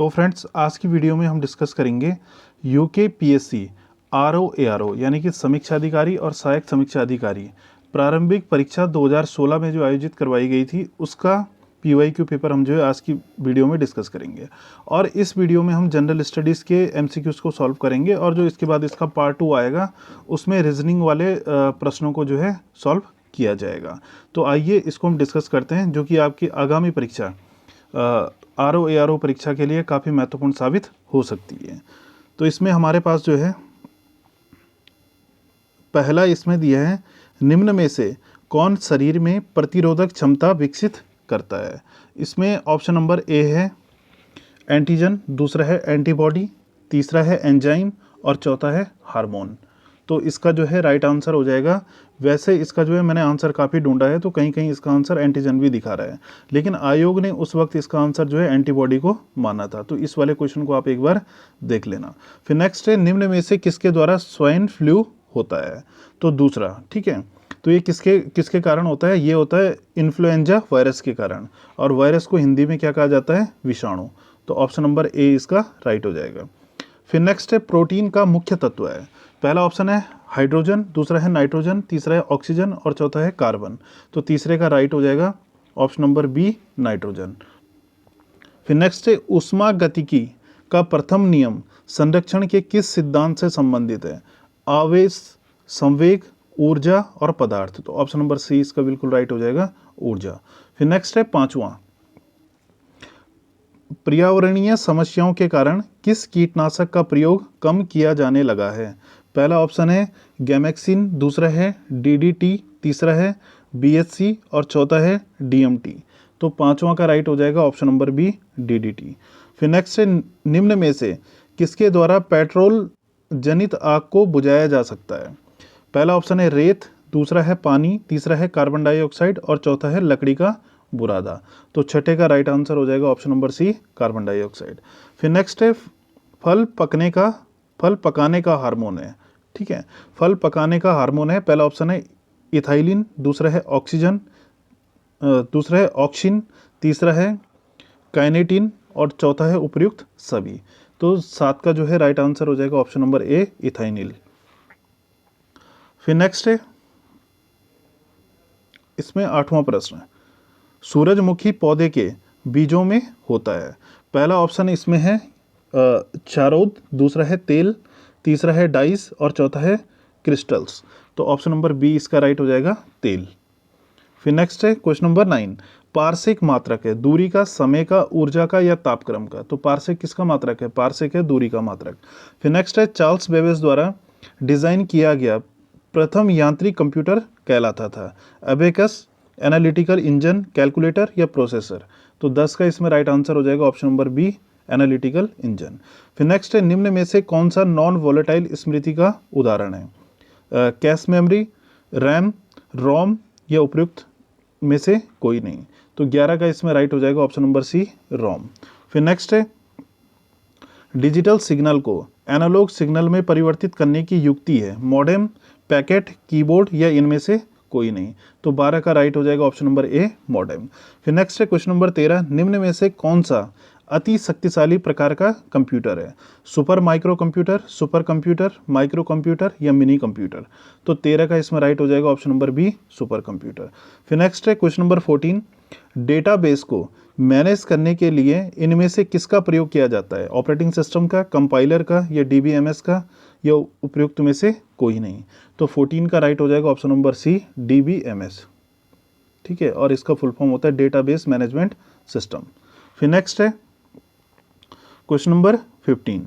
तो फ्रेंड्स, आज की वीडियो में हम डिस्कस करेंगे यूकेपीएससी आरओ यानी कि समीक्षा अधिकारी और सहायक समीक्षा अधिकारी प्रारंभिक परीक्षा 2016 में जो आयोजित करवाई गई थी उसका पीवाईक्यू पेपर हम जो है आज की वीडियो में डिस्कस करेंगे। और इस वीडियो में हम जनरल स्टडीज़ के एमसीक्यूज़ को सॉल्व करेंगे और जो इसके बाद इसका पार्ट 2 आएगा उसमें रीजनिंग वाले प्रश्नों को जो है सॉल्व किया जाएगा। तो आइए इसको हम डिस्कस करते हैं, जो कि आपकी आगामी परीक्षा आरओ परीक्षा के लिए काफ़ी महत्वपूर्ण साबित हो सकती है। तो इसमें हमारे पास जो है पहला इसमें दिया है, निम्न में से कौन शरीर में प्रतिरोधक क्षमता विकसित करता है। इसमें ऑप्शन नंबर ए है एंटीजन, दूसरा है एंटीबॉडी, तीसरा है एंजाइम और चौथा है हार्मोन। तो इसका जो है राइट आंसर हो जाएगा। वैसे इसका जो है मैंने आंसर काफ़ी ढूंढा है, तो कहीं कहीं इसका आंसर एंटीजन भी दिखा रहा है, लेकिन आयोग ने उस वक्त इसका आंसर जो है एंटीबॉडी को माना था। तो इस वाले क्वेश्चन को आप एक बार देख लेना। फिर नेक्स्ट है, निम्न में से किसके द्वारा स्वाइन फ्लू होता है। तो दूसरा, ठीक है, तो ये किसके कारण होता है। ये होता है इन्फ्लुएंजा वायरस के कारण, और वायरस को हिंदी में क्या कहा जाता है, विषाणु। तो ऑप्शन नंबर ए इसका राइट हो जाएगा। फिर नेक्स्ट है, प्रोटीन का मुख्य तत्व है। पहला ऑप्शन है हाइड्रोजन, दूसरा है नाइट्रोजन, तीसरा है ऑक्सीजन और चौथा है कार्बन। तो तीसरे का राइट हो जाएगा ऑप्शन नंबर बी, नाइट्रोजन। फिर नेक्स्ट है, ऊष्मागतिकी का प्रथम नियम संरक्षण के किस सिद्धांत से संबंधित है। आवेश, संवेग, ऊर्जा और पदार्थ। तो ऑप्शन नंबर सी इसका बिल्कुल राइट हो जाएगा, ऊर्जा। फिर नेक्स्ट है पांचवा, पर्यावरणीय समस्याओं के कारण किस कीटनाशक का प्रयोग कम किया जाने लगा है। पहला ऑप्शन है गैमेक्सिन, दूसरा है डीडीटी, तीसरा है बीएचसी और चौथा है डीएमटी। तो पांचवा का राइट हो जाएगा ऑप्शन नंबर बी, डीडीटी। फिर नेक्स्ट है, निम्न में से किसके द्वारा पेट्रोल जनित आग को बुझाया जा सकता है। पहला ऑप्शन है रेत, दूसरा है पानी, तीसरा है कार्बन डाइऑक्साइड और चौथा है लकड़ी का बुरादा। तो छठे का राइट आंसर हो जाएगा option number C, carbon dioxide. फिर नेक्स्ट है, फल पकाने का हार्मोन है। ठीक है, फल पकाने का हार्मोन है। पहला ऑप्शन है इथाइलिन, दूसरा है ऑक्सिन, तीसरा है काइनेटिन और चौथा है उपयुक्त सभी। तो 7 का जो है राइट आंसर हो जाएगा ऑप्शन नंबर ए, इथाइनिल। फिर नेक्स्ट है, इसमें 8वां प्रश्न है, सूरजमुखी पौधे के बीजों में होता है। पहला ऑप्शन इसमें है चारोद, दूसरा है तेल, तीसरा है डाइस और चौथा है क्रिस्टल्स। तो ऑप्शन नंबर बी इसका राइट हो जाएगा, तेल। फिर नेक्स्ट है क्वेश्चन नंबर 9, पार्शिक मात्रक है दूरी का, समय का, ऊर्जा का या तापक्रम का। तो पार्शिक किसका मात्रक है, पार्शिक है दूरी का मात्रक। फिर नेक्स्ट है, चार्ल्स बेबेज द्वारा डिजाइन किया गया प्रथम यांत्रिक कंप्यूटर कहलाता था। अबेकस, एनालिटिकल इंजन, कैलकुलेटर या प्रोसेसर। तो 10 का इसमें राइट आंसर हो जाएगा option number B, analytical engine. फिर नेक्स्ट है, निम्न में से कौन सा नॉन वोलेटाइल स्मृति का उदाहरण है। कैश मेमोरी, रैम, रोम या उपयुक्त में से कोई नहीं। तो 11 का इसमें राइट हो जाएगा ऑप्शन नंबर सी, रोम। फिर नेक्स्ट है, डिजिटल सिग्नल को एनालॉग सिग्नल में परिवर्तित करने की युक्ति है मॉडेम, पैकेट, कीबोर्ड या इनमें से कोई नहीं। तो 12 का राइट हो जाएगा ऑप्शन नंबर ए, मॉडेम। फिर नेक्स्ट है क्वेश्चन नंबर 13, निम्न में से कौन सा अति शक्तिशाली प्रकार का कंप्यूटर है। Super micro computer, super computer, micro computer या मिनी कंप्यूटर। तो 13 का इसमें राइट हो जाएगा option number B, super computer. फिर नेक्स्ट है क्वेश्चन नंबर 14, डेटाबेस को मैनेज करने के लिए इनमें से किसका प्रयोग किया जाता है। ऑपरेटिंग सिस्टम का, कंपाइलर का या डीबीएमएस का या उपयुक्त में से कोई नहीं। तो 14 का राइट हो जाएगा ऑप्शन नंबर सी, डीबीएमएस। ठीक है, और इसका फुल फॉर्म होता है डेटाबेस मैनेजमेंट सिस्टम। फिर नेक्स्ट है क्वेश्चन नंबर 15,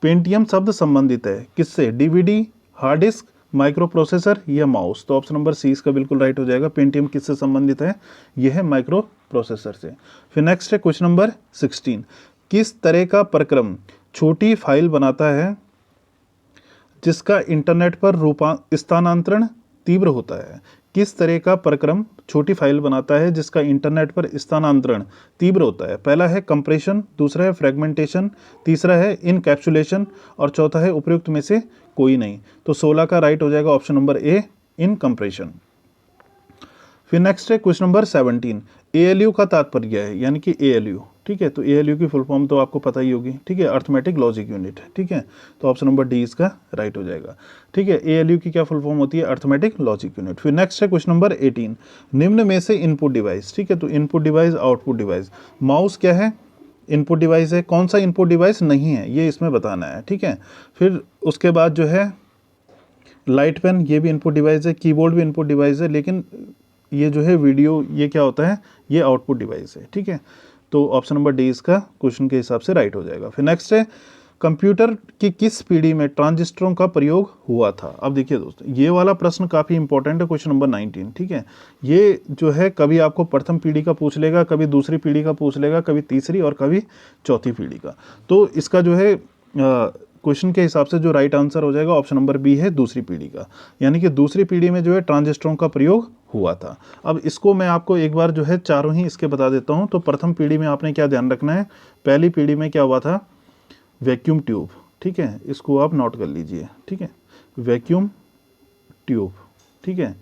पेंटियम शब्द संबंधित है किससे, DVD, hard disk, micro processor या माउस। तो ऑप्शन नंबर सी इसका बिल्कुल राइट हो जाएगा, पेंटियम किससे संबंधित है, यह है माइक्रो प्रोसेसर से। फिर नेक्स्ट है क्वेश्चन नंबर 16, किस तरह का प्रक्रम छोटी फाइल बनाता है जिसका इंटरनेट पर स्थानांतरण तीव्र होता है। किस तरह का प्रक्रम छोटी फाइल बनाता है जिसका इंटरनेट पर स्थानांतरण तीव्र होता है। पहला है कंप्रेशन, दूसरा है फ्रेगमेंटेशन, तीसरा है इनकैप्सुलेशन और चौथा है उपयुक्त में से कोई नहीं। तो 16 का राइट हो जाएगा option number A, in compression. फिर नेक्स्ट है क्वेश्चन नंबर 17, ALU का तात्पर्य है, यानी कि ALU, ठीक है। तो ALU की फुल फॉर्म तो आपको पता ही होगी, ठीक है, अर्थमेटिक लॉजिक यूनिट, ठीक है। तो ऑप्शन नंबर डी इसका राइट हो जाएगा, ठीक है। ALU की क्या फुल फॉर्म होती है? Arithmetic logic unit. फिर नेक्स्ट है क्वेश्चन नंबर 18, निम्न में से इनपुट डिवाइस, ठीक है। तो input device, output device, mouse क्या है? इनपुट डिवाइस है। कौन सा इनपुट डिवाइस नहीं है, ये इसमें बताना है, ठीक है। फिर उसके बाद जो है लाइट पेन, ये भी इनपुट डिवाइस है। कीबोर्ड भी इनपुट डिवाइस है, लेकिन ये जो है वीडियो, ये क्या होता है? ये आउटपुट डिवाइस है, ठीक है। तो ऑप्शन नंबर डी इसका क्वेश्चन के हिसाब से राइट हो जाएगा। फिर नेक्स्ट है, कंप्यूटर की किस पीढ़ी में ट्रांजिस्टरों का प्रयोग हुआ था? अब देखिए दोस्तों, ये वाला प्रश्न काफ़ी इंपॉर्टेंट है, क्वेश्चन नंबर 19, ठीक है। ये जो है कभी आपको प्रथम पीढ़ी का पूछ लेगा, कभी दूसरी पीढ़ी का पूछ लेगा, कभी तीसरी और कभी चौथी पीढ़ी का। तो इसका जो है क्वेश्चन के हिसाब से जो राइट आंसर हो जाएगा ऑप्शन नंबर बी है, दूसरी पीढ़ी का, यानी कि दूसरी पीढ़ी में जो है ट्रांजिस्टरों का प्रयोग हुआ था। अब इसको मैं आपको एक बार जो है चारों ही इसके बता देता हूँ। तो प्रथम पीढ़ी में आपने क्या ध्यान रखना है? पहली पीढ़ी में क्या हुआ था? वैक्यूम ट्यूब, ठीक है, इसको आप नोट कर लीजिए, ठीक है, वैक्यूम ट्यूब, ठीक है।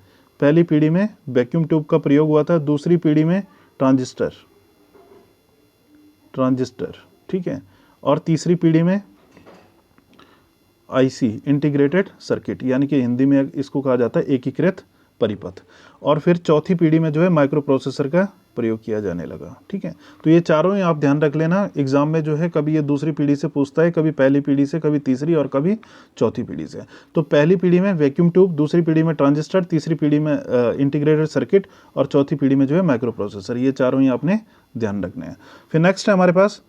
पहली पीढ़ी में वैक्यूम ट्यूब का प्रयोग हुआ था। दूसरी पीढ़ी में ट्रांजिस्टर, ठीक है। और तीसरी पीढ़ी में IC, इंटीग्रेटेड सर्किट, यानी कि हिंदी में इसको कहा जाता है एकीकृत परिपथ। और फिर चौथी पीढ़ी में जो है माइक्रो प्रोसेसर का प्रयोग किया जाने लगा, ठीक है। तो ये चारों ही आप ध्यान रख लेना, एग्जाम में जो है कभी ये दूसरी पीढ़ी से पूछता है, कभी पहली पीढ़ी से, कभी तीसरी और कभी चौथी पीढ़ी से। तो पहली पीढ़ी में वैक्यूम ट्यूब, दूसरी पीढ़ी में ट्रांजिस्टर, तीसरी पीढ़ी में इंटीग्रेटेड सर्किट और चौथी पीढ़ी में जो है माइक्रो प्रोसेसर। ये चारों ही आपने ध्यान रखने हैं। फिर नेक्स्ट है हमारे पास,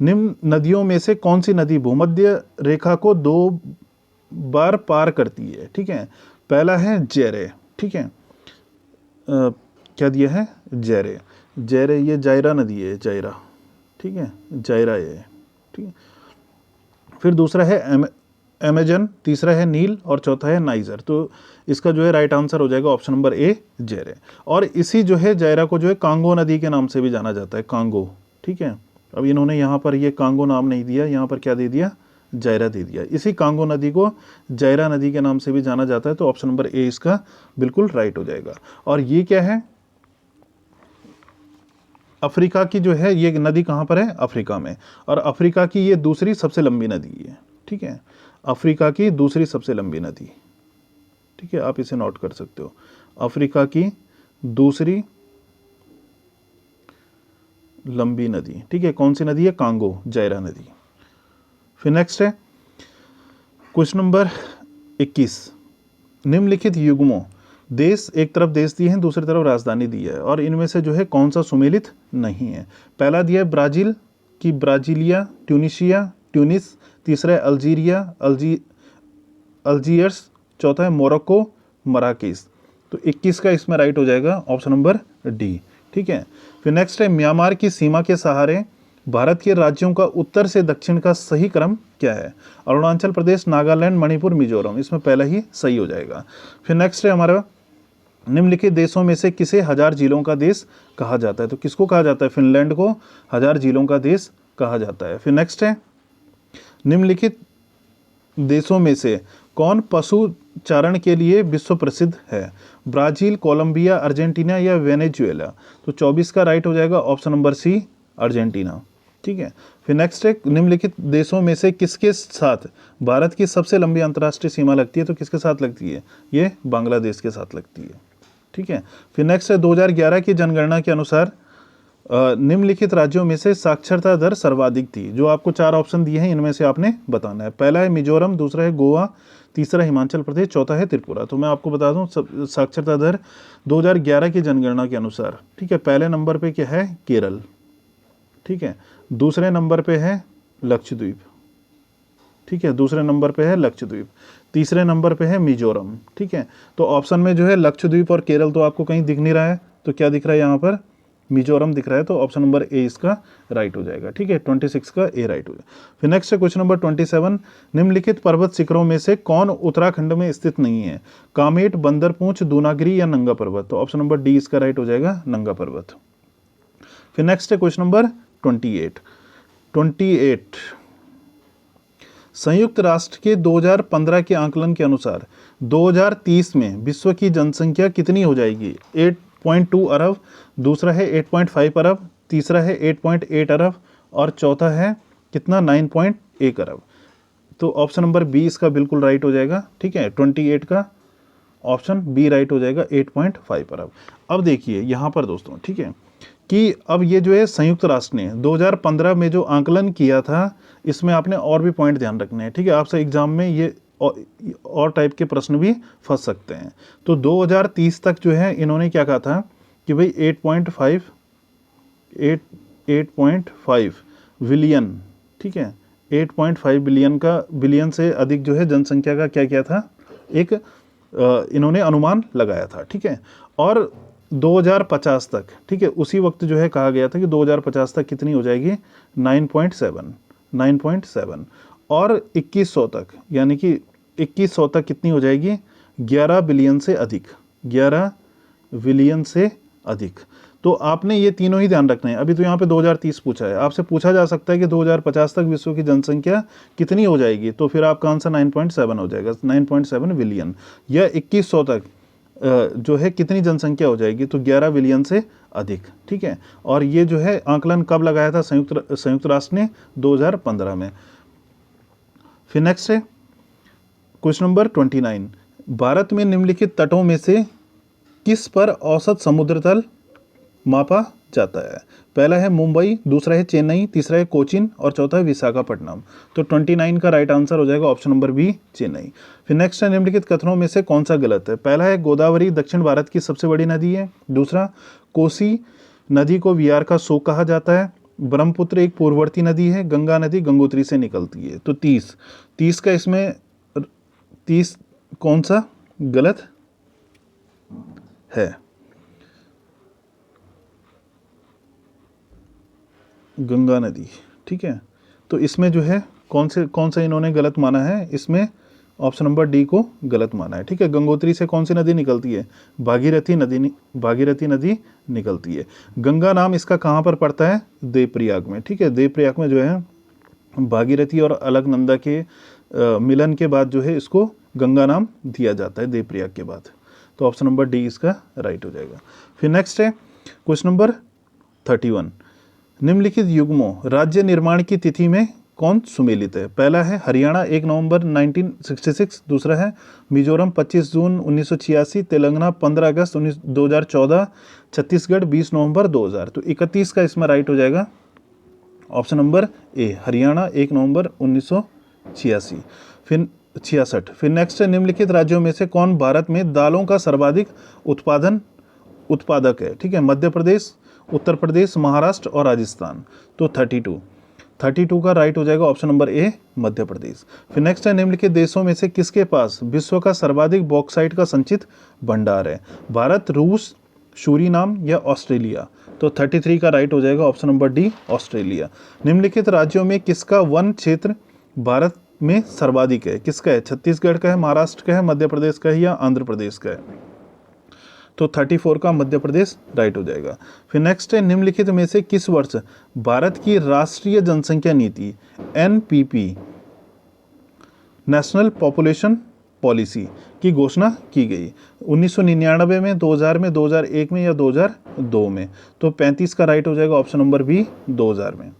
निम्न नदियों में से कौन सी नदी भूमध्य रेखा को 2 बार पार करती है? ठीक है, पहला है जैरे, ठीक है, क्या दिया है? जैरे, जैरे, ये जायरा नदी है, जायरा, ठीक है, जायरा ये, ठीक है। फिर दूसरा है अमेजन, तीसरा है नील और चौथा है नाइजर। तो इसका जो है राइट आंसर हो जाएगा ऑप्शन नंबर ए, जैरे। और इसी जो है जायरा को जो है कांगो नदी के नाम से भी जाना जाता है, कांगो, ठीक है। अब इन्होंने यहाँ पर ये कांगो नाम नहीं दिया, यहाँ पर क्या दे दिया? जायरा दे दिया। इसी कांगो नदी को जायरा नदी के नाम से भी जाना जाता है। तो ऑप्शन नंबर ए इसका बिल्कुल राइट हो जाएगा। और ये क्या है? अफ्रीका की जो है ये नदी कहाँ पर है? अफ्रीका में। और अफ्रीका की ये दूसरी सबसे लंबी नदी है, ठीक है, अफ्रीका की दूसरी सबसे लंबी नदी, ठीक है, आप इसे नोट कर सकते हो। अफ्रीका की दूसरी लंबी नदी, ठीक है, कौन सी नदी है? कांगो, जायरा नदी। फिर नेक्स्ट है क्वेश्चन नंबर 21, निम्नलिखित युग्मों, देश, एक तरफ देश दिए हैं, दूसरी तरफ राजधानी दी है, और इनमें से जो है कौन सा सुमेलित नहीं है? पहला दिया है ब्राजील की ब्राजीलिया, ट्यूनिशिया, ट्यूनिस, तीसरा है अल्जीरिया, अल्जीयर्स, चौथा है मोरक्को, मराकेश। तो 21 का इसमें राइट हो जाएगा ऑप्शन नंबर डी, ठीक है। फिर नेक्स्ट है म्यांमार की सीमा के सहारे भारत के राज्यों का उत्तर से दक्षिण का सही क्रम क्या है? अरुणाचल प्रदेश, नागालैंड, मणिपुर, मिजोरम। इसमें पहला ही सही हो जाएगा। फिर नेक्स्ट है हमारा, निम्नलिखित देशों में से किसे 1000 झीलों का देश कहा जाता है? तो किसको कहा जाता है? फिनलैंड को 1000 झीलों का देश कहा जाता है। फिर नेक्स्ट है, निम्नलिखित देशों में से कौन पशु चारण के लिए विश्व प्रसिद्ध है? ब्राजील, कोलंबिया, अर्जेंटीना या वेनेजुएला। तो 24 का राइट हो जाएगा ऑप्शन नंबर सी, अर्जेंटीना, ठीक है। फिर नेक्स्ट है, निम्नलिखित देशों में से किसके साथ भारत की सबसे लंबी अंतर्राष्ट्रीय सीमा लगती है? तो किसके साथ लगती है? ये बांग्लादेश के साथ लगती है, ठीक है। फिर नेक्स्ट है, 2011 की जनगणना के अनुसार निम्नलिखित राज्यों में से साक्षरता दर सर्वाधिक थी। जो आपको 4 ऑप्शन दिए हैं, इनमें से आपने बताना है। पहला है मिजोरम, दूसरा है गोवा, तीसरा हिमाचल प्रदेश, चौथा है त्रिपुरा। तो मैं आपको बता दूं, साक्षरता दर 2011 की जनगणना के अनुसार, ठीक है, पहले नंबर पे क्या है? केरल, ठीक है, दूसरे नंबर पे है लक्षद्वीप, ठीक है, दूसरे नंबर पे है लक्षद्वीप, तीसरे नंबर पे है मिजोरम, ठीक है। तो ऑप्शन में जो है लक्षद्वीप और केरल तो आपको कहीं दिख नहीं रहा है, तो क्या दिख रहा है यहाँ पर? मिजोरम दिख रहा है। तो ऑप्शन नंबर ए इसका राइट हो जाएगा, ठीक है, 26 का ए राइट हो जाएगा। फिर नेक्स्ट है क्वेश्चन नंबर 27, निम्नलिखित पर्वत शिखरों में से कौन उत्तराखंड में स्थित नहीं है? कामेट, बंदरपूंछ, दूनागिरी या नंगा पर्वत। तो ऑप्शन नंबर डी इसका राइट हो जाएगा, नंगा पर्वत। फिर नेक्स्ट है क्वेश्चन नंबर 28, संयुक्त राष्ट्र के 2015 के आंकलन के अनुसार 2030 में विश्व की जनसंख्या कितनी हो जाएगी? 8.2 अरब, दूसरा है 8.5 अरब, तीसरा है 8.8 अरब और चौथा है कितना 9.1 अरब। तो ऑप्शन नंबर बी इसका बिल्कुल राइट हो जाएगा। ठीक है, 28 का ऑप्शन बी राइट हो जाएगा, 8.5 अरब। अब देखिए यहाँ पर दोस्तों, ठीक है, कि अब ये जो है संयुक्त राष्ट्र ने 2015 में जो आंकलन किया था, इसमें आपने और भी पॉइंट ध्यान रखने हैं। ठीक है, आपसे एग्जाम में ये और टाइप के प्रश्न भी फंस सकते हैं। तो 2030 तक जो है इन्होंने क्या कहा था कि भाई 8.5 बिलियन, ठीक है, 8.5 बिलियन से अधिक जो है जनसंख्या का क्या किया था, एक इन्होंने अनुमान लगाया था। ठीक है, और 2050 तक, ठीक है, उसी वक्त जो है कहा गया था कि 2050 तक कितनी हो जाएगी 9.7 और 2100 तक, यानी कि 2100 तक कितनी हो जाएगी 11 बिलियन से अधिक, 11 बिलियन से अधिक। तो आपने ये तीनों ही ध्यान रखना है। अभी तो यहाँ पे 2030 पूछा है, आपसे पूछा जा सकता है कि 2050 तक विश्व की जनसंख्या कितनी हो जाएगी, तो फिर आपका आंसर 9.7 हो जाएगा, 9.7 बिलियन। या 2100 तक जो है कितनी जनसंख्या हो जाएगी, तो 11 बिलियन से अधिक। ठीक है, और ये जो है आंकलन कब लगाया था संयुक्त राष्ट्र ने 2015 में। फिर नेक्स्ट है क्वेश्चन नंबर 29, भारत में निम्नलिखित तटों में से किस पर औसत समुद्र तल मापा जाता है। पहला है मुंबई, दूसरा है चेन्नई, तीसरा है कोचीन और चौथा है विशाखापट्टनम। तो 29 का राइट आंसर हो जाएगा ऑप्शन नंबर बी, चेन्नई। फिर नेक्स्ट है निम्नलिखित कथनों में से कौन सा गलत है। पहला है गोदावरी दक्षिण भारत की सबसे बड़ी नदी है, दूसरा कोसी नदी को बिहार का शोक कहा जाता है, ब्रह्मपुत्र एक पूर्ववर्ती नदी है, गंगा नदी गंगोत्री से निकलती है। तो 30 का इसमें 30 कौन सा गलत है, गंगा नदी। ठीक है, तो इसमें जो है कौन सा इन्होंने गलत माना है, इसमें ऑप्शन नंबर डी को गलत माना है। ठीक है, गंगोत्री से कौन सी नदी निकलती है, भागीरथी नदी निकलती है। गंगा नाम इसका कहाँ पर पड़ता है, देवप्रयाग में। ठीक है, देवप्रयाग में जो है भागीरथी और अलकनंदा के मिलन के बाद जो है इसको गंगा नाम दिया जाता है देवप्रयाग के बाद। तो ऑप्शन नंबर डी इसका राइट हो जाएगा। फिर नेक्स्ट है क्वेश्चन नंबर 31, निम्नलिखित युग्मों राज्य निर्माण की तिथि में कौन सुमेलित है। पहला है हरियाणा 1 नवंबर 1966, दूसरा है मिजोरम 25 जून 1986, तेलंगाना 15 अगस्त 2014, छत्तीसगढ़ 20 नवंबर 2000। तो 31 का इसमें राइट हो जाएगा ऑप्शन नंबर ए, हरियाणा 1 नवंबर 1986। फिर 66। फिर नेक्स्ट है निम्नलिखित राज्यों में से कौन भारत में दालों का सर्वाधिक उत्पादक है। ठीक है, मध्य प्रदेश, उत्तर प्रदेश, महाराष्ट्र और राजस्थान। तो 32 का राइट हो जाएगा option number A, Madhya Pradesh. फिर नेक्स्ट है निम्नलिखित देशों में से किसके पास विश्व का सर्वाधिक बॉक्साइट का संचित भंडार है। भारत, रूस, सूरीनाम या ऑस्ट्रेलिया। तो 33 का राइट हो जाएगा ऑप्शन नंबर डी, ऑस्ट्रेलिया। निम्नलिखित राज्यों में किसका वन क्षेत्र भारत में सर्वाधिक है, किसका है, छत्तीसगढ़ का है, महाराष्ट्र का है, मध्य प्रदेश का है या आंध्र प्रदेश का है। तो 34 का मध्य प्रदेश राइट हो जाएगा। फिर नेक्स्ट है निम्नलिखित में से किस वर्ष भारत की राष्ट्रीय जनसंख्या नीति NPP नेशनल पॉपुलेशन पॉलिसी की घोषणा की गई, 1999 में, 2000 में, 2001 में या 2002 में। तो 35 का राइट हो जाएगा ऑप्शन नंबर बी, 2000 में।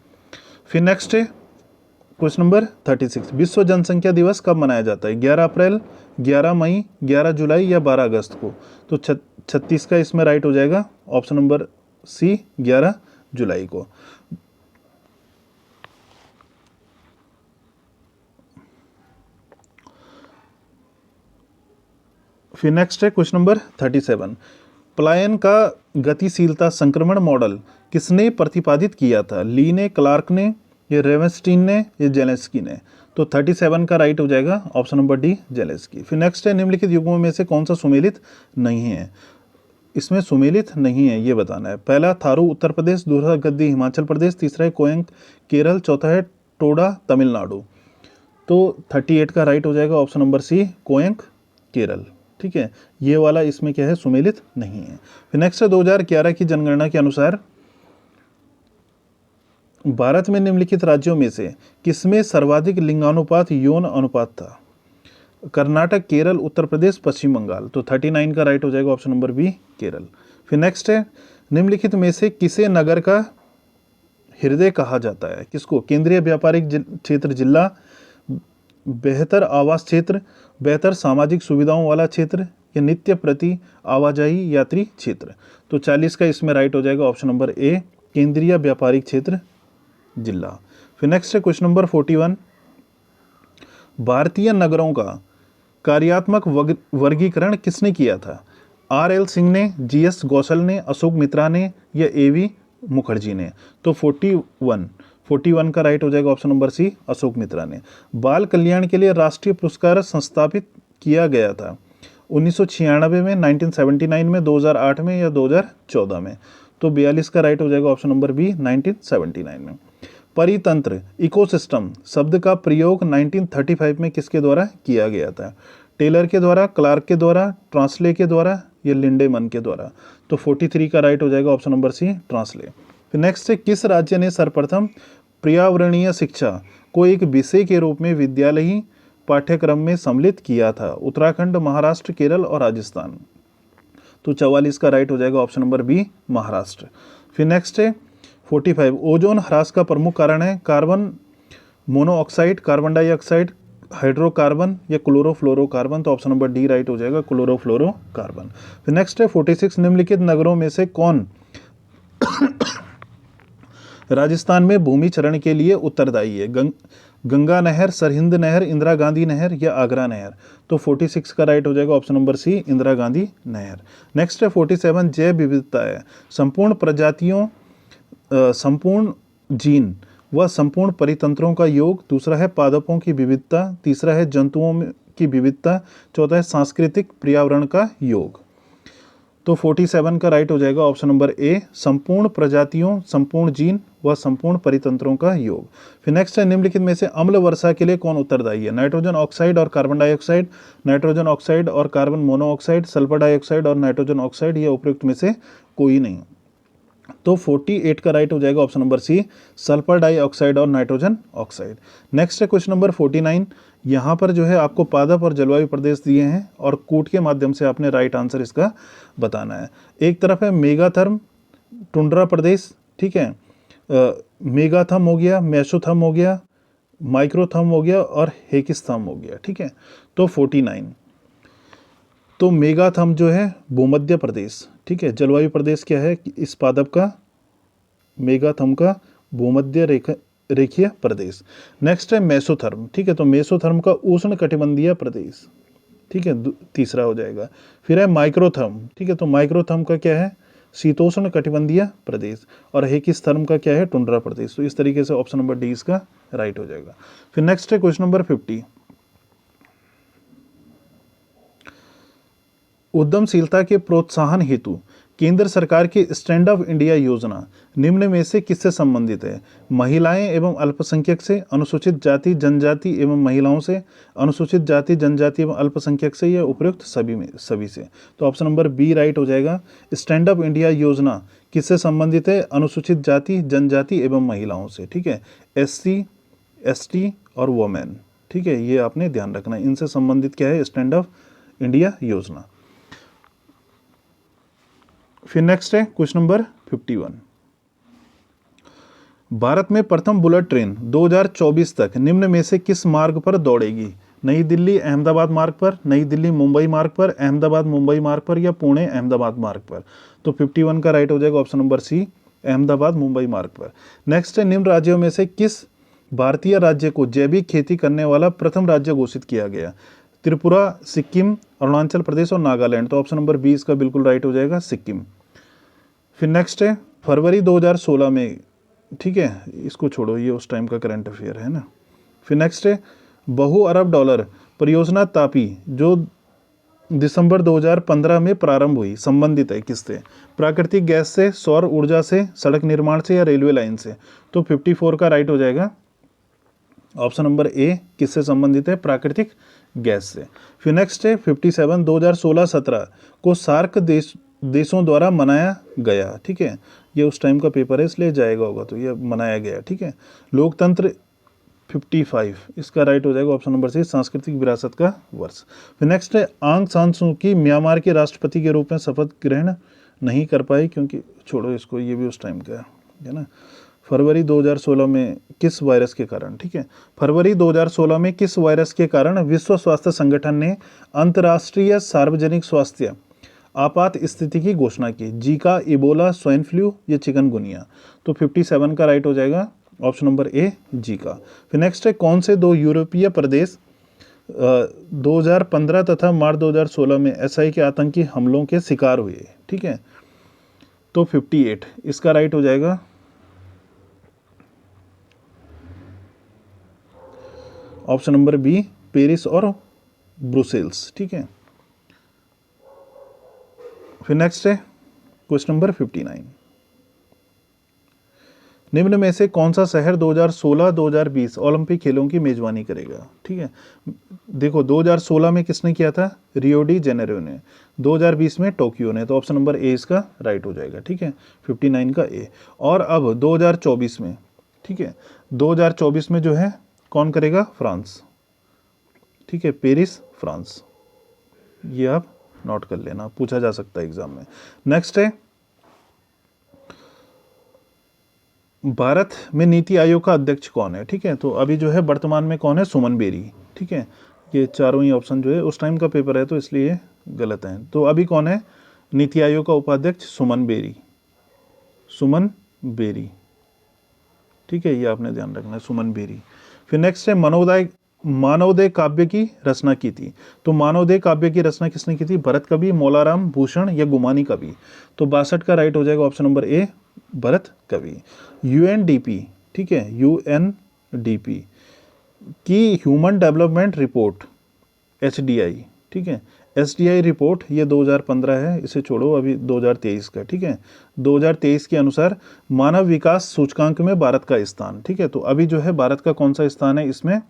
फिर नेक्स्ट है क्वेश्चन नंबर 36, विश्व जनसंख्या दिवस कब मनाया जाता है, 11 अप्रैल, 11 मई, 11 जुलाई या 12 अगस्त को। तो 36 का इसमें राइट हो जाएगा ऑप्शन नंबर सी, 11 जुलाई को। फिर नेक्स्ट है क्वेश्चन नंबर 37, पलायन का गतिशीलता संक्रमण मॉडल किसने प्रतिपादित किया था, ली ने, क्लार्क ने, ये रेवेंस्टीन ने, ये जेलेंस्की ने। तो 37 का राइट हो जाएगा ऑप्शन नंबर डी, जेलेंस्की। फिर नेक्स्ट है निम्नलिखित युग्मों में से कौन सा सुमेलित नहीं है, इसमें सुमेलित नहीं है ये बताना है। पहला थारू उत्तर प्रदेश, दूसरा गद्दी हिमाचल प्रदेश, तीसरा है कोयंक केरल, चौथा है टोडा तमिलनाडु। तो 38 का राइट हो जाएगा ऑप्शन नंबर सी, कोयंक केरल। ठीक है, ये वाला इसमें क्या है, सुमेलित नहीं है। फिर नेक्स्ट है 2011 की जनगणना के अनुसार भारत में निम्नलिखित राज्यों में से किसमें सर्वाधिक लिंगानुपात यौन अनुपात था, कर्नाटक, केरल, उत्तर प्रदेश, पश्चिम बंगाल। तो 39 का राइट हो जाएगा ऑप्शन नंबर बी, केरल। फिर नेक्स्ट है, निम्नलिखित में से किसे नगर का हृदय कहा जाता है? किसको? केंद्रीय व्यापारिक क्षेत्र जिला, बेहतर आवास क्षेत्र, बेहतर सामाजिक सुविधाओं वाला क्षेत्र, या नित्य प्रति आवाजाही यात्री क्षेत्र। तो 40 का इसमें राइट हो जाएगा ऑप्शन नंबर ए, केंद्रीय व्यापारिक क्षेत्र जिला। फिर नेक्स्ट है क्वेश्चन नंबर 41, भारतीय नगरों का कार्यात्मक वर्गीकरण किसने किया था? आर.एल. सिंह ने, जी.एस. गौसल ने, अशोक मित्रा ने, या ए.वी. मुखर्जी ने। तो 41 का राइट हो जाएगा ऑप्शन नंबर सी, अशोक मित्रा ने। बाल कल्याण के लिए राष्ट्रीय पुरस्कार संस्थापित किया गया था 1996 में, 1979 में, 2008 में, या 2014 में। तो 42 का राइट हो जाएगा ऑप्शन नंबर बी, 1979 में। परितंत्र, इकोसिस्टम शब्द का प्रयोग 1935 में किसके द्वारा किया गया था? टेलर के द्वारा, क्लार्क के द्वारा, ट्रांसले के द्वारा, या लिंडेमन के द्वारा। तो 43 का राइट हो जाएगा ऑप्शन नंबर सी, ट्रांसले। फिर नेक्स्ट है, किस राज्य ने सर्वप्रथम पर्यावरणीय शिक्षा को एक विषय के रूप में विद्यालयी पाठ्यक्रम में सम्मिलित किया था? उत्तराखंड, महाराष्ट्र, केरल और राजस्थान। तो 44 का राइट हो जाएगा ऑप्शन नंबर बी, महाराष्ट्र। फिर नेक्स्ट है 45, ओजोन ह्रास का प्रमुख कारण है carbon monoxide, carbon dioxide, hydrocarbon, या क्लोरोफ्लोरोकार्बन। तो ऑप्शन नंबर डी राइट हो जाएगा, क्लोरोफ्लोरोकार्बन। फिर नेक्स्ट है 46, निम्नलिखित नगरों में से कौन राजस्थान में भूमि चरण के लिए उत्तरदायी है? गंगा नहर, सरहिंद नहर, इंदिरा गांधी नहर, या आगरा नहर। तो 46 का राइट हो जाएगा option number C, Indira Gandhi नहर। नेक्स्ट है 47, जैव विविधता है संपूर्ण प्रजातियों, संपूर्ण जीन व संपूर्ण परितंत्रों का योग। दूसरा है पादपों की विविधता, तीसरा है जंतुओं की विविधता, चौथा है सांस्कृतिक पर्यावरण का योग। तो 47 का राइट हो जाएगा ऑप्शन नंबर ए, संपूर्ण प्रजातियों, संपूर्ण जीन व संपूर्ण परितंत्रों का योग। फिर नेक्स्ट है, निम्नलिखित में से अम्ल वर्षा के लिए कौन उत्तरदायी है? नाइट्रोजन ऑक्साइड और कार्बन डाइऑक्साइड, नाइट्रोजन ऑक्साइड और कार्बन मोनोऑक्साइड, सल्फर डाइऑक्साइड और नाइट्रोजन ऑक्साइड, या उपयुक्त में से कोई नहीं। तो 48 का राइट हो जाएगा option number C, sulphur dioxide और नाइट्रोजन ऑक्साइड। नेक्स्ट है क्वेश्चन नंबर 49, यहाँ पर जो है आपको पादप और जलवायु प्रदेश दिए हैं और कूट के माध्यम से आपने राइट आंसर इसका बताना है। एक तरफ है मेगाथर्म टुंड्रा प्रदेश, ठीक है, मेगाथर्म हो गया, मेसोथर्म हो गया, माइक्रोथर्म हो गया और हेकिस्थर्म हो गया, ठीक है। तो 49, तो मेगाथर्म जो है भूमध्य प्रदेश, ठीक है। जलवायु प्रदेश क्या है इस पादप का? मेगाथर्म का भूमध्य रेखीय प्रदेश। नेक्स्ट है मेसोथर्म, ठीक है, तो मेसोथर्म का उष्ण कटिबंधीय प्रदेश, ठीक है, तीसरा हो जाएगा। फिर है माइक्रोथर्म, ठीक है, तो माइक्रोथर्म का क्या है? शीतोष्ण कटिबंधीय प्रदेश। और हेकिस्थर्म का क्या है? टुंड्रा प्रदेश। तो इस तरीके से ऑप्शन नंबर डी इसका राइट हो जाएगा। फिर नेक्स्ट है क्वेश्चन नंबर 50, उद्यमशीलता के प्रोत्साहन हेतु केंद्र सरकार की स्टैंड अप इंडिया योजना निम्न में से किससे संबंधित है? महिलाएं एवं अल्पसंख्यक से, अनुसूचित जाति जनजाति एवं महिलाओं से, अनुसूचित जाति जनजाति एवं अल्पसंख्यक से, या उपयुक्त सभी से। तो ऑप्शन नंबर बी राइट हो जाएगा। स्टैंड अप इंडिया योजना किससे संबंधित है? अनुसूचित जाति जनजाति एवं महिलाओं से, ठीक है, SC ST और वोमेन, ठीक है, ये आपने ध्यान रखना है, इनसे संबंधित क्या है स्टैंड अप इंडिया योजना। फिर नेक्स्ट है क्वेश्चन नंबर 51, भारत में प्रथम बुलेट ट्रेन 2024 तक निम्न में से किस मार्ग पर दौड़ेगी? नई दिल्ली अहमदाबाद मार्ग पर, नई दिल्ली मुंबई मार्ग पर, अहमदाबाद मुंबई मार्ग पर, या पुणे अहमदाबाद मार्ग पर। तो 51 का राइट हो जाएगा option number C, Ahmedabad Mumbai मार्ग पर। नेक्स्ट है, निम्न राज्यों में से किस भारतीय राज्य को जैविक खेती करने वाला प्रथम राज्य घोषित किया गया? त्रिपुरा, सिक्किम, अरुणाचल प्रदेश और नागालैंड। तो ऑप्शन नंबर बी इसका बिल्कुल राइट हो जाएगा, सिक्किम। फिर नेक्स्ट है फरवरी 2016 में, ठीक है, इसको छोड़ो, ये उस टाइम का करंट अफेयर है ना। फिर नेक्स्ट है बहु अरब डॉलर परियोजना तापी जो दिसंबर 2015 में प्रारंभ हुई, संबंधित है किससे? प्राकृतिक गैस से, सौर ऊर्जा से, सड़क निर्माण से, या रेलवे लाइन से। तो 54 का राइट हो जाएगा ऑप्शन नंबर ए, किससे संबंधित है? प्राकृतिक गैस से। फिर नेक्स्ट है 57, 2016-17 को सार्क देशों द्वारा मनाया गया, ठीक है, ये उस टाइम का पेपर है इसलिए जाएगा होगा, तो ये मनाया गया, ठीक है। लोकतंत्र 55, इसका राइट हो जाएगा ऑप्शन नंबर सी, सांस्कृतिक विरासत का वर्ष। फिर नेक्स्ट है आंग सान सू की म्यांमार के राष्ट्रपति के रूप में शपथ ग्रहण नहीं कर पाई, क्योंकि छोड़ो इसको, ये भी उस टाइम का है ना। फरवरी 2016 में किस वायरस के कारण, ठीक है, फरवरी 2016 में किस वायरस के कारण विश्व स्वास्थ्य संगठन ने अंतर्राष्ट्रीय सार्वजनिक स्वास्थ्य आपात स्थिति की घोषणा की? जीका, इबोला, स्वाइन फ्लू या चिकनगुनिया? तो 57 का राइट हो जाएगा ऑप्शन नंबर ए, जीका। फिर नेक्स्ट है, कौन से दो यूरोपीय प्रदेश 2015 तथा मार्च 2016 में एसआई के आतंकी हमलों के शिकार हुए? ठीक है, तो 58 इसका राइट हो जाएगा ऑप्शन नंबर बी, पेरिस और ब्रुसेल्स। ठीक है, फिर नेक्स्ट है क्वेश्चन नंबर 59, निम्न में से कौन सा शहर 2016-2020 ओलंपिक खेलों की मेजबानी करेगा? ठीक है, देखो 2016 में किसने किया था? रियो डी जेनेरो ने। 2020 में टोक्यो ने। तो ऑप्शन नंबर ए इसका राइट हो जाएगा। ठीक है, 59 का ए। और अब 2024 में, ठीक है, 2024 में जो है कौन करेगा? फ्रांस। ठीक है, पेरिस, फ्रांस। ये आप नोट कर लेना, पूछा जा सकता है एग्जाम में। नेक्स्ट है, भारत में नीति आयोग का अध्यक्ष कौन है? ठीक है, तो अभी जो है वर्तमान में कौन है? सुमन बेरी। ठीक है, ये चारों ही ऑप्शन जो है उस टाइम का पेपर है तो इसलिए गलत है। तो अभी कौन है नीति आयोग का उपाध्यक्ष? सुमन बेरी, सुमन बेरी। ठीक है, ये आपने ध्यान रखना है, सुमन बेरी। फिर नेक्स्ट है, मानवोदय काव्य की रचना की थी। तो मानवोदय काव्य की रचना किसने की थी? भरत कवि, मौलाराम भूषण या गुमानी कवि? तो 62 का राइट हो जाएगा ऑप्शन नंबर ए, भरत कवि। यूएनडीपी, ठीक है, यूएनडीपी की ह्यूमन डेवलपमेंट रिपोर्ट, एचडीआई, ठीक है, एसडीआई रिपोर्ट ये 2015 है, इसे छोड़ो, अभी 2023 का। ठीक है, 2023 के अनुसार मानव विकास सूचकांक में भारत का स्थान। ठीक है, तो अभी जो है भारत का कौन सा स्थान है इसमें?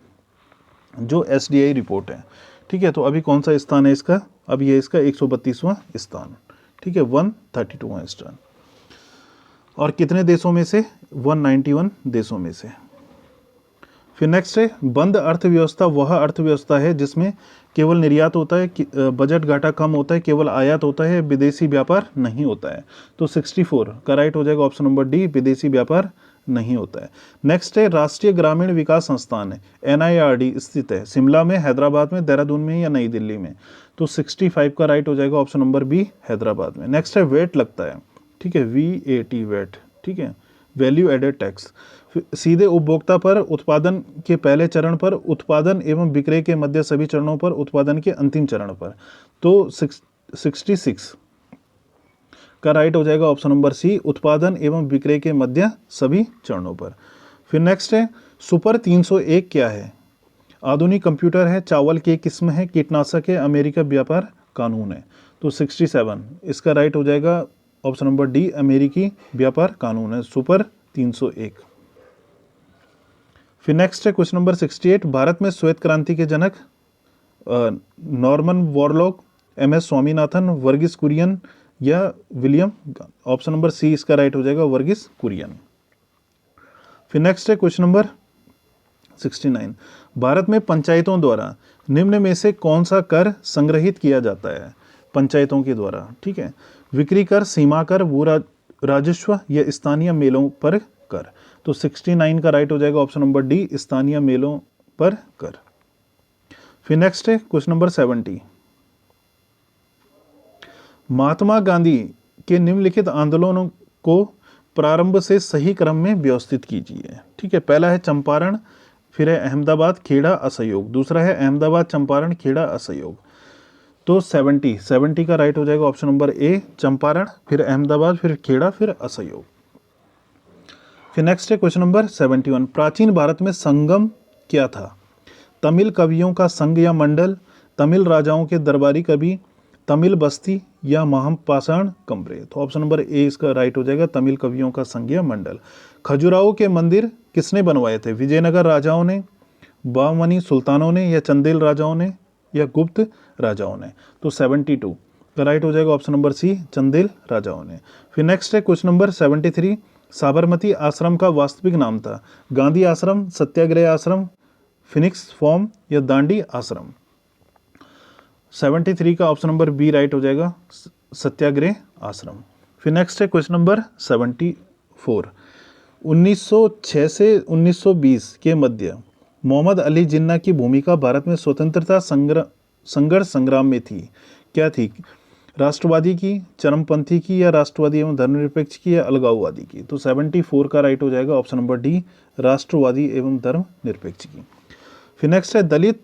जो एसडीआई रिपोर्ट है। ठीक है, तो अभी कौन सा स्थान है इसका? अभी ये इसका 132वां स्थान। ठीक है, 132वां स्थान। और कितने देशों में से? 191 देशों में से। फिर नेक्स्ट है, बंद अर्थव्यवस्था वह अर्थव्यवस्था है जिसमें केवल निर्यात होता है, बजट घाटा कम होता है, केवल आयात होता है, विदेशी व्यापार नहीं होता है। तो 64 का राइट हो जाएगा ऑप्शन नंबर डी, विदेशी व्यापार नहीं होता है। नेक्स्ट है, राष्ट्रीय ग्रामीण विकास संस्थान है, एनआईआरडी स्थित है शिमला में, हैदराबाद में, देहरादून में या नई दिल्ली में? तो 65 का राइट हो जाएगा ऑप्शन नंबर बी, हैदराबाद में। नेक्स्ट है, वेट लगता है। ठीक है, VAT वेट। ठीक है, वैल्यू एडेड टैक्स सीधे उपभोक्ता पर उत्पादन के पहले चरण पर, उत्पादन एवं विक्रय के मध्य सभी चरणों पर, उत्पादन के अंतिम चरण पर। तो 66 का राइट हो जाएगा ऑप्शन नंबर सी, उत्पादन एवं विक्रय के मध्य सभी चरणों पर। फिर नेक्स्ट है, सुपर 301 क्या है? आधुनिक कंप्यूटर है, चावल की किस्म है, कीटनाशक है, अमेरिका व्यापार कानून है? तो 67 इसका राइट हो जाएगा ऑप्शन नंबर डी, अमेरिकी व्यापार कानून है, सुपर 301। फिर नेक्स्ट है क्वेश्चन नंबर 68, भारत में श्वेत क्रांति के जनक नॉर्मन वॉरलॉग, MS स्वामीनाथन, वर्गीस कुरियन या विलियम? ऑप्शन नंबर सी इसका राइट हो जाएगा, वर्गीस कुरियन। फिर नेक्स्ट है क्वेश्चन नंबर 69, भारत में पंचायतों द्वारा निम्न में से कौन सा कर संग्रहित किया जाता है? पंचायतों के द्वारा। ठीक है, बिक्री कर, सीमा कर, भू राजस्व या स्थानीय मेलों पर कर? तो 69 का राइट हो जाएगा ऑप्शन नंबर डी, स्थानीय मेलों पर कर। फिर नेक्स्ट है क्वेश्चन नंबर 70, महात्मा गांधी के निम्नलिखित आंदोलनों को प्रारंभ से सही क्रम में व्यवस्थित कीजिए। ठीक है, पहला है चंपारण, फिर है अहमदाबाद, खेड़ा, असहयोग। दूसरा है अहमदाबाद, चंपारण, खेड़ा, असहयोग। तो 70 का राइट हो जाएगा ऑप्शन नंबर ए, चंपारण, फिर अहमदाबाद, फिर खेड़ा, फिर असहयोग। फिर नेक्स्ट है क्वेश्चन नंबर 71, प्राचीन भारत में संगम क्या था? तमिल कवियों का संघ या मंडल, तमिल राजाओं के दरबारी कवि, तमिल बस्ती या महापाषाण कमरे? तो ऑप्शन नंबर ए इसका राइट हो जाएगा, तमिल कवियों का संघ या मंडल। खजुराहो के मंदिर किसने बनवाए थे? विजयनगर राजाओं ने, बहमनी सुल्तानों ने या चंदेल राजाओं ने या गुप्त राजाओं ने? तो 72 का राइट हो जाएगा ऑप्शन नंबर सी, चंदेल राजाओं ने। फिर नेक्स्ट है क्वेश्चन नंबर 73, साबरमती आश्रम का वास्तविक नाम था? गांधी आश्रम, सत्याग्रह आश्रम, फिनिक्स फॉर्म या दांडी आश्रम? 73 का ऑप्शन नंबर बी राइट हो जाएगा, सत्याग्रह आश्रम। फिर नेक्स्ट है क्वेश्चन नंबर 74। 1906 से 1920 के मध्य मोहम्मद अली जिन्ना की भूमिका भारत में स्वतंत्रता संघर्ष संग्राम में थी, क्या थी? राष्ट्रवादी की, चरमपंथी की, या राष्ट्रवादी एवं धर्मनिरपेक्ष की, या अलगाववादी की? तो 74 का राइट हो जाएगा ऑप्शन नंबर डी, राष्ट्रवादी एवं धर्मनिरपेक्ष की। फिर नेक्स्ट है दलित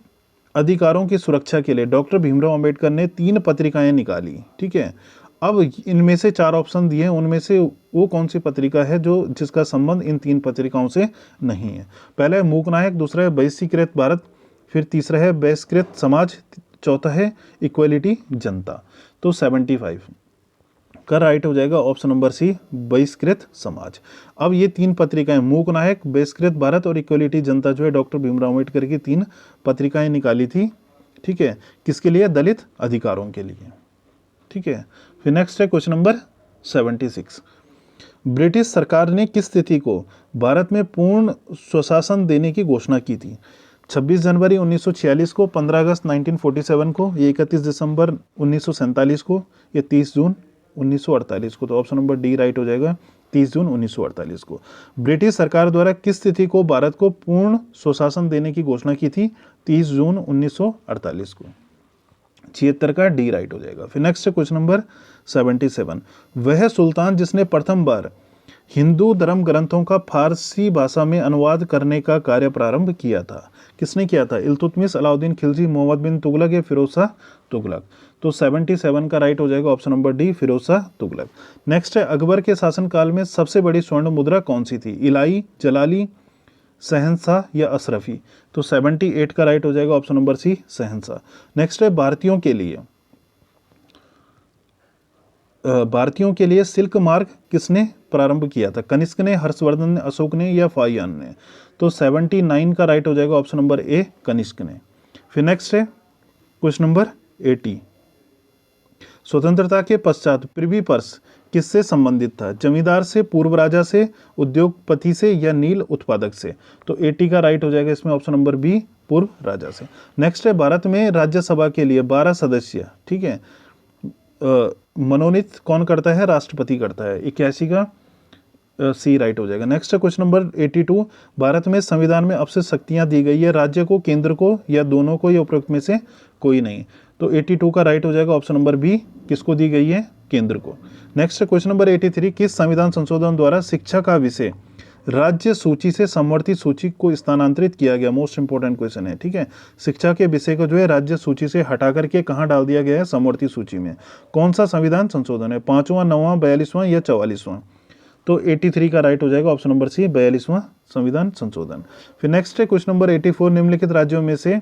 अधिकारों की सुरक्षा के लिए डॉक्टर भीमराव अंबेडकर ने 3 पत्रिकाएं निकाली, ठीक है। अब इनमें से 4 ऑप्शन दिए हैं, उनमें से वो कौन सी पत्रिका है जो जिसका संबंध इन 3 पत्रिकाओं से नहीं है? पहला है मूकनायक, दूसरा है बहिष्कृत भारत, फिर तीसरा है बहिष्कृत समाज, चौथा है इक्वलिटी जनता। तो 75 का राइट हो जाएगा ऑप्शन नंबर सी, बहिष्कृत समाज। अब ये 3 पत्रिकाएं मूकनायक, बहिष्कृत भारत और इक्वलिटी जनता जो है डॉक्टर भीमराव अम्बेडकर की 3 पत्रिकाएं निकाली थी, ठीक है। किसके लिए? दलित अधिकारों के लिए, ठीक है। फिर नेक्स्ट है क्वेश्चन नंबर 76। ब्रिटिश सरकार ने किस तिथि को भारत में पूर्ण स्वशासन देने की घोषणा की थी? 26 जनवरी 1946 को, 15 अगस्त 1947 को, या 31 दिसंबर 1947 को, या 30 जून 1948 को? तो ऑप्शन नंबर डी राइट हो जाएगा, 30 जून 1948 को। ब्रिटिश सरकार द्वारा किस तिथि को भारत को पूर्ण स्वशासन देने की घोषणा की थी? 30 जून 1948 को। 76 का डी राइट हो जाएगा। फिर नेक्स्ट क्वेश्चन नंबर 77। वह सुल्तान जिसने प्रथम बार हिंदू धर्म ग्रंथों का फारसी भाषा में अनुवाद करने का कार्य प्रारंभ किया था, किसने किया था? इल्तुतमिश, अलाउद्दीन खिलजी, मोहम्मद बिन तुगलक, या फिरोज शाह तुगलक? तो 77 का राइट हो जाएगा option number D, Firoz Shah Tughlaq. Next है अकबर के शासनकाल में सबसे बड़ी स्वर्ण मुद्रा कौन सी थी? इलाई, जलाली, शहंशाह, या अशरफी? तो 78 का राइट हो जाएगा ऑप्शन नंबर सी, शहंशाह। नेक्स्ट है भारतीयों के लिए सिल्क मार्ग किसने प्रारंभ किया था? कनिष्क ने, हर्षवर्धन ने, अशोक ने, या फाहियान ने? तो 79 का राइट हो जाएगा ऑप्शन नंबर ए, कनिष्क ने। फिर नेक्स्ट है क्वेश्चन नंबर 80। स्वतंत्रता के पश्चात प्रिवी पर्स किससे संबंधित था? जमींदार से, पूर्व राजा से, उद्योगपति से, या नील उत्पादक से? तो 80 का राइट हो जाएगा इसमें ऑप्शन नंबर बी, पूर्व राजा से। नेक्स्ट है भारत में राज्यसभा के लिए 12 सदस्य, ठीक है, मनोनीत कौन करता है? राष्ट्रपति करता है। 81 का सी राइट हो जाएगा। नेक्स्ट है क्वेश्चन नंबर 82। भारत में संविधान में अवशिष्ट शक्तियां दी गई है, राज्य को, केंद्र को, या दोनों को, या उपरोक्त में से कोई नहीं? तो 82 का राइट हो जाएगा ऑप्शन नंबर बी, किसको दी गई है? केंद्र को। नेक्स्ट है क्वेश्चन नंबर 83। किस संविधान संशोधन द्वारा शिक्षा का विषय राज्य सूची से समवर्ती सूची को स्थानांतरित किया गया? मोस्ट इंपोर्टेंट क्वेश्चन है, ठीक है। शिक्षा के विषय को जो है राज्य सूची से हटा करके कहाँ डाल दिया गया है? समवर्ती सूची में। कौन सा संविधान संशोधन है? 5वां, 9वां, 42वां, या 44वां? तो 83 का राइट हो जाएगा ऑप्शन नंबर सी, 42वां संविधान संशोधन। फिर नेक्स्ट है क्वेश्चन नंबर 84। निम्नलिखित राज्यों में से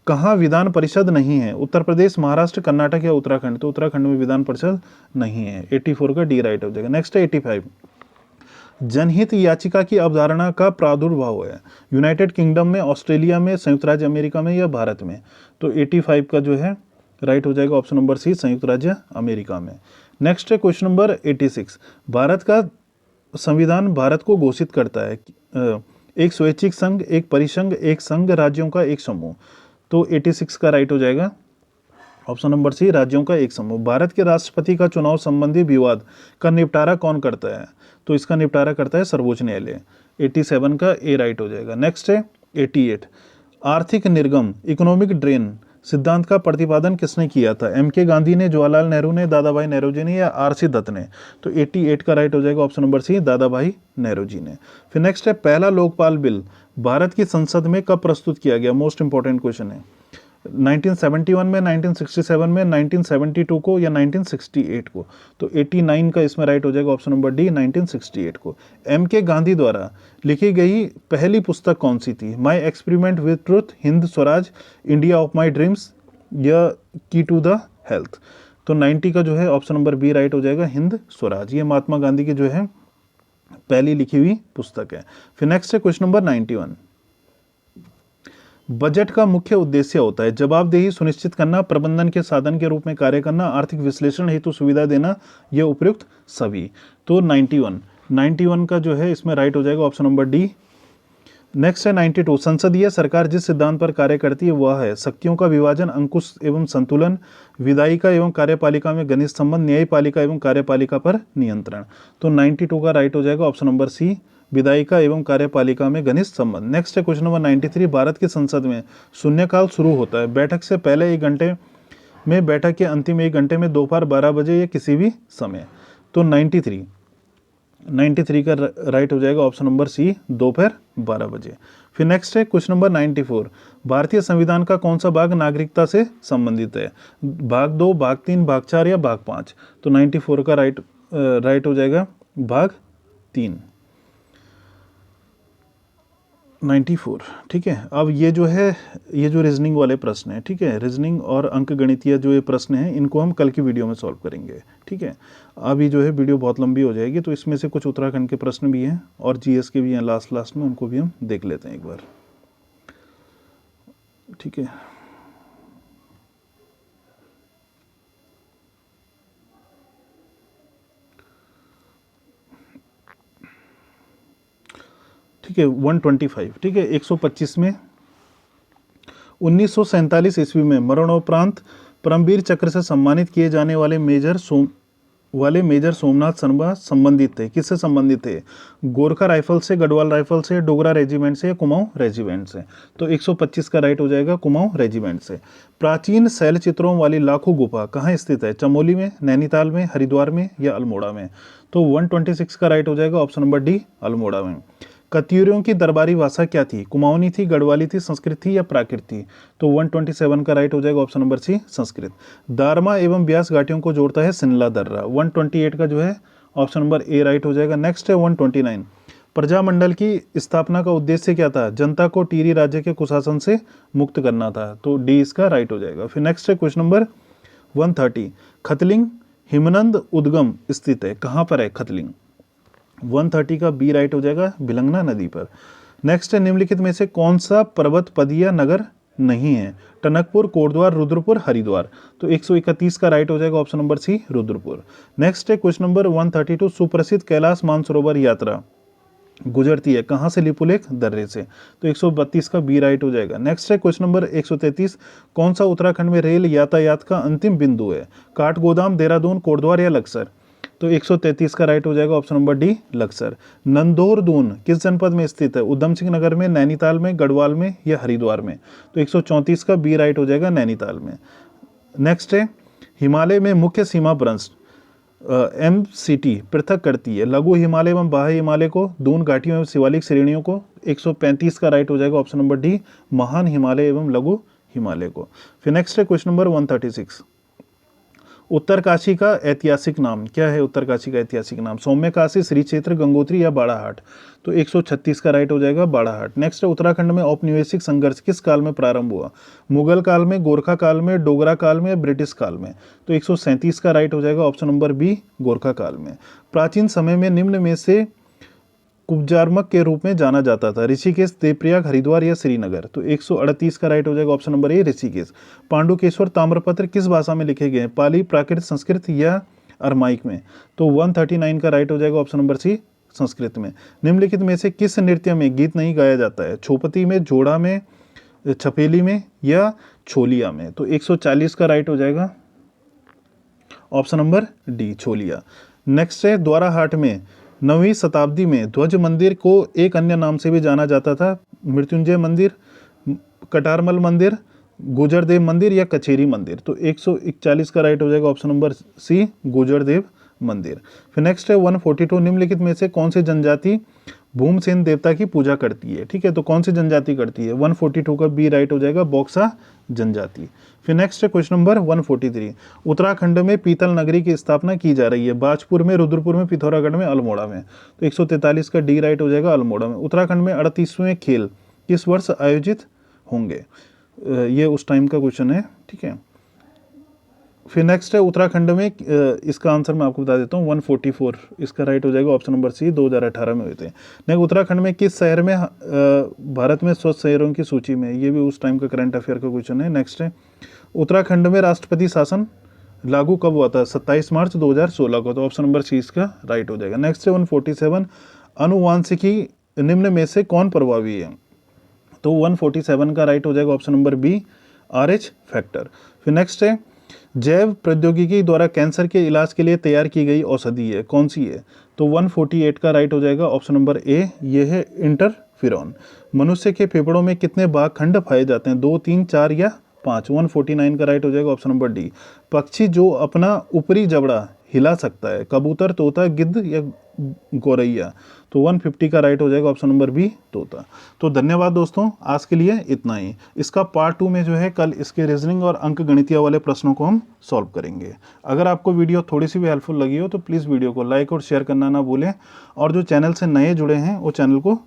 कहाँ विधान परिषद नहीं है? उत्तर प्रदेश, महाराष्ट्र, कर्नाटक, या उत्तराखंड? तो उत्तराखंड में विधान परिषद नहीं है। 84 का डी राइट हो जाएगा। नेक्स्ट है 85। जनहित याचिका की अवधारणा का प्रादुर्भाव है यूनाइटेड किंगडम में, ऑस्ट्रेलिया में, संयुक्त राज्य अमेरिका में, या भारत में? तो 85 का जो है राइट हो जाएगा ऑप्शन नंबर सी, संयुक्त राज्य अमेरिका में। नेक्स्ट है क्वेश्चन नंबर 86। भारत का संविधान भारत को घोषित करता है एक स्वैच्छिक संघ, एक परिसंघ, एक संघ राज्यों का एक समूह? तो 86 का राइट हो जाएगा ऑप्शन नंबर सी, राज्यों का एक समूह। भारत के राष्ट्रपति का चुनाव संबंधी विवाद का निपटारा कौन करता है? तो इसका निपटारा करता है सर्वोच्च न्यायालय। 87 का ए राइट हो जाएगा। नेक्स्ट है 88। आर्थिक निर्गम, इकोनॉमिक ड्रेन सिद्धांत का प्रतिपादन किसने किया था? एम.के. गांधी ने, जवाहरलाल नेहरू ने, दादा भाई नौरोजी ने, या आर.सी. दत्त ने? तो 88 का राइट हो जाएगा ऑप्शन नंबर सी, दादा भाई नौरोजी ने। फिर नेक्स्ट है पहला लोकपाल बिल भारत की संसद में कब प्रस्तुत किया गया? मोस्ट इंपॉर्टेंट क्वेश्चन है। 1971 में, 1967 में, 1972 को, या 1968 को? तो 89 का इसमें राइट हो जाएगा ऑप्शन नंबर डी, 1968 को। एम.के. गांधी द्वारा लिखी गई पहली पुस्तक कौन सी थी? My experiment with truth, Hind Swaraj, India of my dreams, या की टू द हेल्थ? तो 90 का जो है ऑप्शन नंबर बी राइट हो जाएगा, हिंद स्वराज। ये महात्मा गांधी की जो है पहली लिखी हुई पुस्तक है। फिर नेक्स्ट है क्वेश्चन नंबर 91। बजट का मुख्य उद्देश्य होता है जवाबदेही सुनिश्चित करना, प्रबंधन के साधन के रूप में कार्य करना, आर्थिक विश्लेषण हेतु सुविधा देना, यह उपयुक्त सभी? तो 91 का जो है इसमें राइट हो जाएगा ऑप्शन नंबर डी, नेक्स्ट है 92, संसदीय सरकार जिस सिद्धांत पर कार्य करती है वह है शक्तियों का विभाजन, अंकुश एवं संतुलन, विधायिका एवं कार्यपालिका में घनिष्ठ संबंध, न्यायपालिका एवं कार्यपालिका पर नियंत्रण। तो 92 का राइट हो जाएगा ऑप्शन नंबर सी, विधायिका एवं कार्यपालिका में घनिष्ठ संबंध। नेक्स्ट है क्वेश्चन नंबर 93, भारत की संसद में शून्यकाल शुरू होता है बैठक से पहले 1 घंटे में, बैठक के अंतिम 1 घंटे में, दोपहर 12 बजे या किसी भी समय। तो 93 का राइट हो जाएगा ऑप्शन नंबर सी, दोपहर 12 बजे। फिर नेक्स्ट है क्वेश्चन नंबर 94, भारतीय संविधान का कौन सा भाग नागरिकता से संबंधित है? भाग 2, भाग 3, भाग 4 या भाग 5? तो 94 का राइट हो जाएगा भाग 3, 94। ठीक है, अब ये जो है, ये जो रीजनिंग वाले प्रश्न है, ठीक है, रीजनिंग और अंक गणितीय जो ये प्रश्न हैं इनको हम कल की वीडियो में सॉल्व करेंगे। ठीक है, अभी जो है वीडियो बहुत लंबी हो जाएगी, तो इसमें से कुछ उत्तराखंड के प्रश्न भी हैं और जीएस के भी हैं लास्ट में, उनको भी हम देख लेते हैं एक बार। ठीक है, ठीक है 125। ठीक है, 125 में 1947 ईस्वी में मरणोपरांत परमवीर चक्र से सम्मानित किए जाने वाले मेजर सोमनाथ शर्मा संबंधित थे। किससे संबंधित थे? गोरखा राइफल से, गढ़वाल राइफल से, डोगरा रेजिमेंट से या कुमाऊं रेजिमेंट से? तो 125 का राइट हो जाएगा कुमाऊं रेजिमेंट से। प्राचीन शैल चित्रों वाली लाखों गुफा कहाँ स्थित है? चमोली में, नैनीताल में, हरिद्वार में या अल्मोड़ा में? तो 126 का राइट हो जाएगा ऑप्शन नंबर डी, अल्मोड़ा में। कत्यूरियों की दरबारी भाषा क्या थी? कुमाऊनी थी, गढ़वाली थी, संस्कृत थी या प्राकृत थी? तो 127 का राइट हो जाएगा option number C, Sanskrit. Darma एवं ब्यास घाटियों को जोड़ता है सिनला दर्रा। 128 का जो है ऑप्शन नंबर ए राइट हो जाएगा। नेक्स्ट है 129, प्रजामंडल की स्थापना का उद्देश्य क्या था? जनता को टिहरी राज्य के कुशासन से मुक्त करना था। तो डी इसका राइट हो जाएगा। फिर नेक्स्ट है क्वेश्चन नंबर 130, खतलिंग हिमनंद उद्गम स्थित है, कहाँ पर है खतलिंग? 130 का बी राइट हो जाएगा, भिलंगना नदी पर। नेक्स्ट है निम्नलिखित में से कौन सा पर्वत पदीय नगर नहीं है? टनकपुर, कोटद्वार, रुद्रपुर, हरिद्वार। तो 131 का राइट हो जाएगा option number C, Rudrapur. Next है क्वेश्चन नंबर 132, सुप्रसिद्ध कैलाश मानसरोवर यात्रा गुजरती है कहाँ से? लिपुलेख दर्रे से। तो 132 का बी राइट हो जाएगा। नेक्स्ट है क्वेश्चन नंबर 133, कौन सा उत्तराखंड में रेल यातायात का अंतिम बिंदु है? काठगोदाम, देहरादून, कोटद्वार या लक्सर? तो 133 का राइट हो जाएगा ऑप्शन नंबर डी, लक्सर। नंदोरदून किस जनपद में स्थित है? उधम सिंह नगर में, नैनीताल में, गढ़वाल में या हरिद्वार में? तो 134 का बी राइट हो जाएगा, नैनीताल में। नेक्स्ट है हिमालय में मुख्य सीमा भ्रंश MCT पृथक करती है लघु हिमालय एवं बाह्य हिमालय को, दून घाटियों एवं शिवालिक श्रेणियों को। 135 का राइट हो जाएगा ऑप्शन नंबर डी, महान हिमालय एवं लघु हिमालय को। फिर नेक्स्ट है क्वेश्चन नंबर 136, उत्तरकाशी का ऐतिहासिक नाम क्या है? उत्तरकाशी का ऐतिहासिक नाम सौम्यकाशी, श्री क्षेत्र, गंगोत्री या बाड़ाहाट? तो 136 का राइट हो जाएगा, बाड़ाहाट। नेक्स्ट है उत्तराखंड में औपनिवेशिक संघर्ष किस काल में प्रारंभ हुआ? मुगल काल में, गोरखा काल में, डोगरा काल में या ब्रिटिश काल में? तो 137 का राइट हो जाएगा ऑप्शन नंबर बी, गोरखा काल में। प्राचीन समय में निम्न में से कुब्जारमक के रूप में जाना जाता था? ऋषिकेश, देवप्रयाग, हरिद्वार या श्रीनगर? तो 138 का राइट हो जाएगा option number A, Rishikesh. Pandukeshwar ताम्रपत्र किस भाषा में लिखे गए हैं? पाली, प्राकृत, संस्कृत या अरमाइक में? तो 139 का राइट हो जाएगा ऑप्शन नंबर सी, संस्कृत में। निम्नलिखित में से किस नृत्य में गीत नहीं गाया जाता है? छोपती में, जोड़ा में, छपेली में या छोलिया में? तो 140 का राइट हो जाएगा option number D, Chholiya. Next है द्वाराहाट में 9वीं शताब्दी में ध्वज मंदिर को एक अन्य नाम से भी जाना जाता था? मृत्युंजय मंदिर, कटारमल मंदिर, गुजरदेव मंदिर या कचेरी मंदिर? तो 141 का राइट हो जाएगा ऑप्शन नंबर सी, गुजरदेव मंदिर। फिर नेक्स्ट है 142, निम्नलिखित में से कौन सी जनजाति भूमसेन देवता की पूजा करती है? ठीक है, तो कौन सी जनजाति करती है? 142 का बी राइट हो जाएगा, बॉक्सा जनजाति। फिर नेक्स्ट है क्वेश्चन नंबर 143, उत्तराखंड में पीतल नगरी की स्थापना की जा रही है? बाजपुर में, रुद्रपुर में, पिथौरागढ़ में, अल्मोड़ा में? तो 143 का डी राइट हो जाएगा, अल्मोड़ा में। उत्तराखंड में 38वें खेल किस वर्ष आयोजित होंगे? ये उस टाइम का क्वेश्चन है। ठीक है, फिर नेक्स्ट है उत्तराखंड में, इसका आंसर मैं आपको बता देता हूँ, 144 इसका राइट हो जाएगा ऑप्शन नंबर सी, 2018 में हुए थे। नेक्स्ट, उत्तराखंड में किस शहर में भारत में स्वच्छ शहरों की सूची में? ये भी उस टाइम का करंट अफेयर का क्वेश्चन है। नेक्स्ट है उत्तराखंड में राष्ट्रपति शासन लागू कब हुआ था? 27 मार्च 2016 को। तो ऑप्शन नंबर सी इसका राइट हो जाएगा। नेक्स्ट है 147, अनुवांशिकी निम्न में से कौन प्रभावी है? तो 147 का राइट हो जाएगा option number B, RH factor. फिर नेक्स्ट है, जैव प्रौद्योगिकी द्वारा कैंसर के इलाज के लिए तैयार की गई औषधि है, कौन सी है? तो 148 का राइट हो जाएगा ऑप्शन नंबर ए, ये है इंटरफेरॉन। मनुष्य के फेफड़ों में कितने भाग खंड पाए जाते हैं? 2, 3, 4 या 5? 149 का राइट हो जाएगा ऑप्शन नंबर डी, पक्षी जो अपना ऊपरी जबड़ा हिला सकता है, कबूतर, तोता, गिद्ध या गौरैया? तो 150 का राइट हो जाएगा ऑप्शन नंबर बी, तोता। तो धन्यवाद दोस्तों, आज के लिए इतना ही। इसका पार्ट 2 में जो है कल इसके रीजनिंग और अंक गणितीय वाले प्रश्नों को हम सॉल्व करेंगे। अगर आपको वीडियो थोड़ी सी भी हेल्पफुल लगी हो तो प्लीज़ वीडियो को लाइक और शेयर करना ना भूलें, और जो चैनल से नए जुड़े हैं वो चैनल को